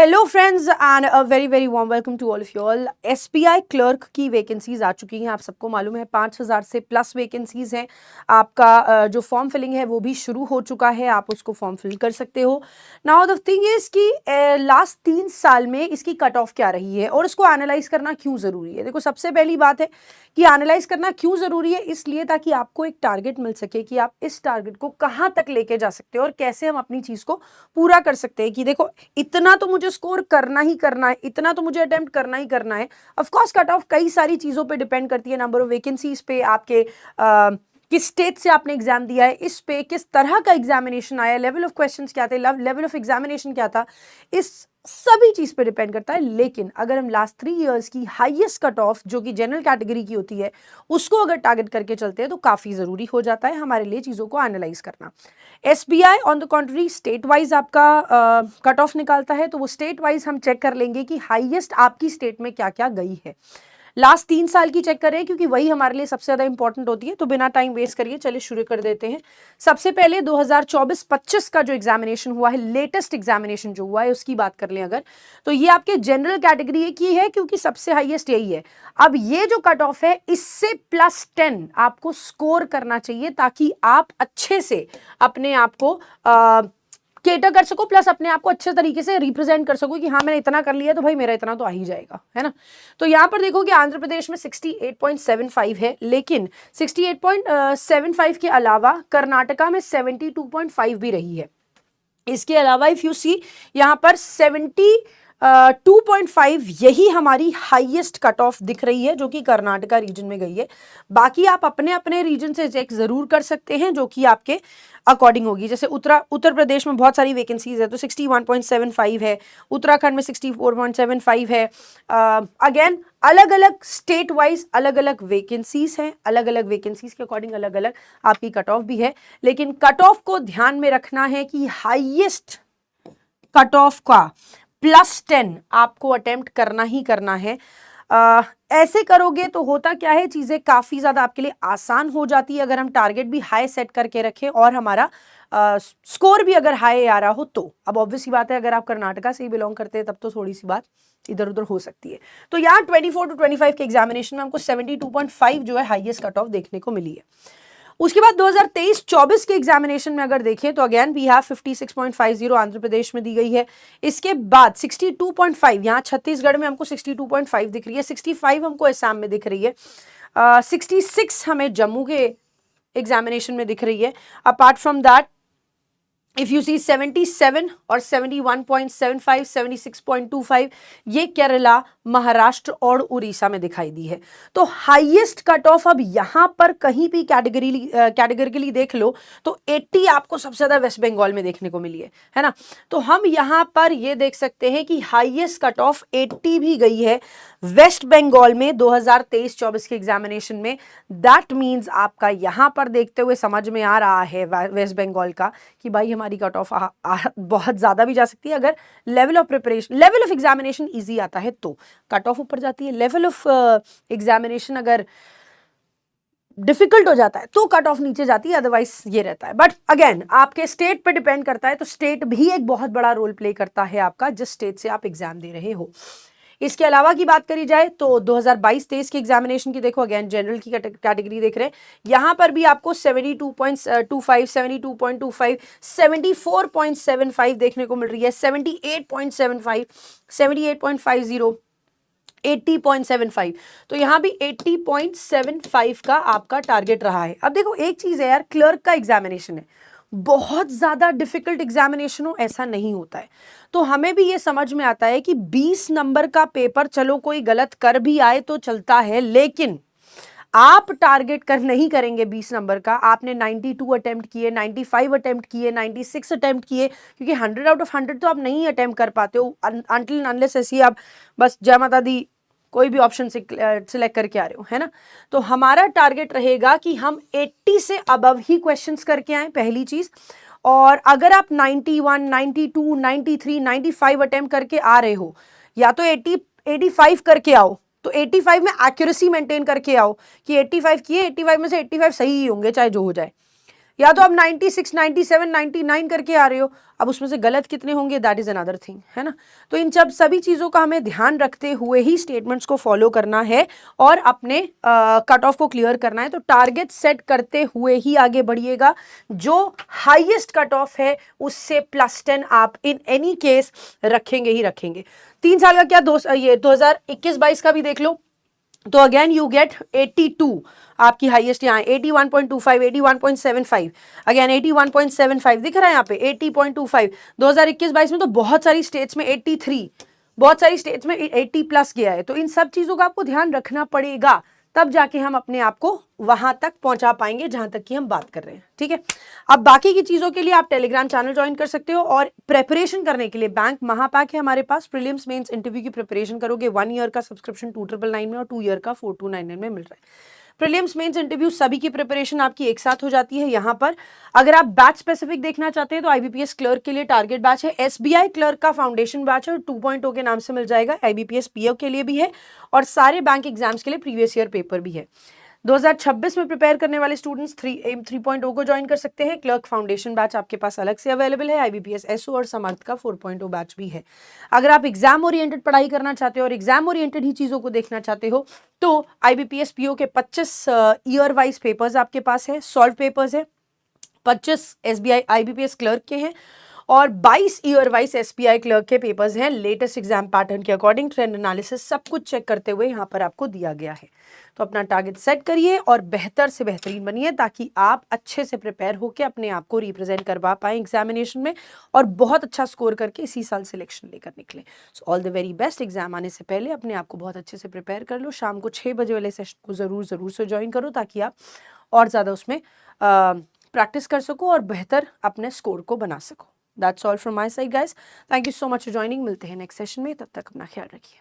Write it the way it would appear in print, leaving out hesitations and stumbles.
Hello friends and a very very warm welcome to all of you all. SBI clerk की vacancies आ चुकी हैं, आप सबको मालूम है 5000 से प्लस वैकेंसीज हैं। आपका जो फॉर्म फिलिंग है वो भी शुरू हो चुका है, आप उसको फॉर्म फिल कर सकते हो। नाउ द थिंग इज कि लास्ट 3 साल में इसकी कट ऑफ क्या रही है और उसको एनालाइज करना क्यों ज़रूरी है। देखो, सबसे पहली बात है कि एनालाइज करना क्यों ज़रूरी है, इसलिए ताकि आपको एक टारगेट मिल सके कि आप इस टारगेट को कहाँ तक लेके जा सकते हो और कैसे हम अपनी चीज़ को पूरा कर सकते हैं। कि देखो, इतना तो मुझे स्कोर करना ही करना है, इतना तो मुझे अटेम्प्ट करना ही करना है। ऑफ कोर्स कट ऑफ कई सारी चीजों पे डिपेंड करती है, नंबर ऑफ वैकेंसीज पे, आपके किस स्टेट से आपने एग्जाम दिया है, इस पे किस तरह का एग्जामिनेशन आया, लेवल ऑफ क्वेश्चंस क्या थे, लेवल ऑफ एग्जामिनेशन क्या था, इस सभी चीज पे डिपेंड करता है। लेकिन अगर हम लास्ट 3 इयर्स की हाईएस्ट कट ऑफ जो कि जनरल कैटेगरी की होती है उसको अगर टारगेट करके चलते हैं तो काफी जरूरी हो जाता है हमारे लिए चीजों को एनालाइज करना। SBI on the country state wise आपका कट ऑफ निकालता है, तो वो स्टेट वाइज हम चेक कर लेंगे कि हाईएस्ट आपकी स्टेट में क्या क्या गई है। लास्ट 3 साल की चेक करें क्योंकि वही हमारे लिए सबसे ज्यादा इंपॉर्टेंट होती है। तो बिना टाइम वेस्ट करिए चलिए शुरू कर देते हैं। सबसे पहले 2024-25 का जो एग्जामिनेशन हुआ है, लेटेस्ट एग्जामिनेशन जो हुआ है उसकी बात कर लें अगर, तो ये आपके जनरल कैटेगरी की है क्योंकि सबसे हाईएस्ट यही है। अब ये जो कट ऑफ है इससे +10 आपको स्कोर करना चाहिए ताकि आप अच्छे से अपने आप को केटर कर सको, प्लस अपने आप को अच्छे तरीके से रिप्रेजेंट कर सको कि हाँ मैंने इतना कर लिया तो भाई मेरा इतना तो आ ही जाएगा, है ना। तो यहाँ पर देखो कि आंध्र प्रदेश में 68.75 है, लेकिन 68.75 के अलावा कर्नाटका में 72.5 भी रही है। इसके अलावा इफ यू सी यहाँ पर 2.5 यही हमारी हाईएस्ट कट ऑफ दिख रही है जो कि कर्नाटका रीजन में गई है। बाकी आप अपने अपने रीजन से चेक जरूर कर सकते हैं जो कि आपके अकॉर्डिंग होगी। जैसे उत्तर प्रदेश में बहुत सारी वैकेंसीज है तो 61.75 है, उत्तराखंड में 64.75 है। अगेन अलग अलग स्टेट वाइज अलग अलग वैकेंसीज हैं, अलग अलग वैकेंसीज के अकॉर्डिंग अलग अलग आपकी कट ऑफ भी है। लेकिन कट ऑफ को ध्यान में रखना है कि हाईएस्ट कट ऑफ का +10 आपको अटेम्प्ट करना ही करना है। ऐसे करोगे तो होता क्या है, चीजें काफी ज्यादा आपके लिए आसान हो जाती है अगर हम टारगेट भी हाई सेट करके रखें और हमारा स्कोर भी अगर हाई आ रहा हो तो। अब ऑब्वियस सी बात है अगर आप कर्नाटका से ही बिलोंग करते हैं तब तो थोड़ी सी बात इधर उधर हो सकती है। तो यहाँ 24 to 25 के एग्जामिनेशन में हमको 72.5 जो है हाईएस्ट कट ऑफ देखने को मिली है। उसके बाद 2023-24 के एग्जामिनेशन में अगर देखें तो again we have 56.50 Andhra Pradesh में दी गई है। इसके बाद 62.5 यहाँ छत्तीसगढ़ में हमको 62.5 दिख रही है, 65 हमको असम में दिख रही है, 66 हमें जम्मू के एग्जामिनेशन में दिख रही है। Apart from that if you see 77 और 71.75, 76.25 ये केरला, महाराष्ट्र और उड़ीसा में दिखाई दी है। तो हाईएस्ट कट ऑफ अब यहां पर कहीं भी कैटेगरिकली देख लो तो 80 आपको सबसे ज्यादा वेस्ट बंगाल में देखने को मिली है ना। तो हम यहां पर ये देख सकते हैं कि हाईएस्ट कट ऑफ 80 भी गई है वेस्ट बंगाल में 2023-24 के एग्जामिनेशन में। दैट मीन्स आपका यहां पर देखते हुए समझ में आ रहा है वेस्ट बंगाल का कि भाई हमारी कट ऑफ बहुत ज्यादा भी जा सकती है अगर level of preparation, level of examination easy आता है तो कट ऑफ ऊपर जाती है। लेवल ऑफ एग्जामिनेशन अगर डिफिकल्ट हो जाता है तो कट ऑफ नीचे जाती है, अदरवाइज ये रहता है। बट अगेन आपके स्टेट पे डिपेंड करता है, तो स्टेट भी एक बहुत बड़ा रोल प्ले करता है आपका जिस स्टेट से आप एग्जाम दे रहे हो। इसके अलावा की बात करी जाए तो 2022-23 के एग्जामिनेशन की देखो, अगेन जनरल की कैटेगरी देख रहे हैं, यहां पर भी आपको 72.25, 72.25, 74.75 देखने को मिल रही है, 78.75, 78.50, 80.75। तो यहां भी 80.75 का आपका टारगेट रहा है। अब देखो एक चीज है यार, क्लर्क का एग्जामिनेशन है, बहुत ज्यादा डिफिकल्ट एग्जामिनेशन हो ऐसा नहीं होता है। तो हमें भी ये समझ में आता है कि 20 नंबर का पेपर चलो कोई गलत कर भी आए तो चलता है, लेकिन आप टारगेट कर नहीं करेंगे 20 नंबर का। आपने 92 अटेम्प्ट किए, 95 अटेम्प्ट किए, 96 अटेम्प्ट किए, क्योंकि 100 आउट ऑफ 100 तो आप नहीं अटेम्प्ट कर पाते हो अनटिल अनलेस ऐसी आप बस जय माता दी कोई भी ऑप्शन सिलेक्ट करके आ रहे हो, है ना। तो हमारा टारगेट रहेगा कि हम 80 से अबव ही क्वेश्चंस करके आए, पहली चीज। और अगर आप 91, 92, 93, 95 अटेम्प्ट करके आ रहे हो, या तो 80, 85 करके आओ, तो 85 में एक्यूरेसी मेंटेन करके आओ कि 85 किए, 85 में से 85 सही ही होंगे चाहे जो हो जाए। या तो आप 96, 97, 99 करके आ रहे हो, अब उसमें से गलत कितने होंगे, दैट इज अनदर थिंग, है ना। तो इन सभी चीज़ों का हमें ध्यान रखते हुए ही स्टेटमेंट्स को फॉलो करना है और अपने कट ऑफ को क्लियर करना है। तो टारगेट सेट करते हुए ही आगे बढ़िएगा। जो हाईएस्ट कट ऑफ है उससे +10 आप इन एनी केस रखेंगे ही रखेंगे। 3 साल का क्या, ये 2021-22 का भी देख लो, तो अगेन यू गेट 82, आपकी हाईएस्ट यहाँ 81.25, 81.75, अगेन 81.75 दिख रहा है यहाँ पे 80.25। 2021-22 में तो बहुत सारी स्टेट्स में 83, बहुत सारी स्टेट्स में 80+ गया है। तो इन सब चीजों का आपको ध्यान रखना पड़ेगा, तब जाके हम अपने आप को वहां तक पहुंचा पाएंगे जहां तक की हम बात कर रहे हैं, ठीक है। अब बाकी की चीजों के लिए आप टेलीग्राम चैनल ज्वाइन कर सकते हो, और प्रेपरेशन करने के लिए बैंक महापैक है हमारे पास। प्रीलिम्स मेंस इंटरव्यू की प्रिपरेशन करोगे, 1 ईयर का सब्सक्रिप्शन 2999 में और 2 ईयर का 4299 में मिल रहा है। प्रीलिम्स मेंस इंटरव्यू सभी की प्रिपरेशन आपकी एक साथ हो जाती है यहाँ पर। अगर आप बैच स्पेसिफिक देखना चाहते हैं तो आईबीपीएस क्लर्क के लिए टारगेट बैच है, एसबीआई क्लर्क का फाउंडेशन बैच है, 2.0 के नाम से मिल जाएगा, आईबीपीएस पीओ के लिए भी है, और सारे बैंक एग्जाम्स के लिए प्रीवियस ईयर पेपर भी है। 2026 में प्रिपेयर करने वाले स्टूडेंट्स 3.0 को ज्वाइन कर सकते हैं। क्लर्क फाउंडेशन बैच आपके पास अलग से अवेलेबल है, आईबीपीएस एसओ और समर्थ का 4.0 बैच भी है। अगर आप एग्जाम ओरिएंटेड पढ़ाई करना चाहते हो और एग्जाम ओरिएंटेड ही चीजों को देखना चाहते हो तो आईबीपीएस पीओ के 25 ईयर वाइज पेपर्स आपके पास है, सॉल्व पेपर्स है, 25 एसबीआई आईबीपीएस क्लर्क के हैं और 22 ईयर वाइज एसबीआई क्लर्क के पेपर्स हैं। लेटेस्ट एग्जाम पैटर्न के अकॉर्डिंग ट्रेंड एनालिसिस सब कुछ चेक करते हुए यहाँ पर आपको दिया गया है। तो अपना टारगेट सेट करिए और बेहतर से बेहतरीन बनिए, ताकि आप अच्छे से प्रिपेयर होकर अपने आप को रिप्रेजेंट करवा पाए एग्जामिनेशन में और बहुत अच्छा स्कोर करके इसी साल सिलेक्शन लेकर निकले। So all the very best. Exam आने से पहले अपने आप को बहुत अच्छे से प्रिपेयर कर लो। शाम को 6 बजे वाले सेशन को ज़रूर से ज्वाइन करो, ताकि आप और ज़्यादा उसमें प्रैक्टिस कर सको और बेहतर अपने स्कोर को बना सको। That's all from my side, guys. Thank you so much for joining. मिलते हैं नेक्स्ट सेशन में, तब तक अपना ख्याल रखिए।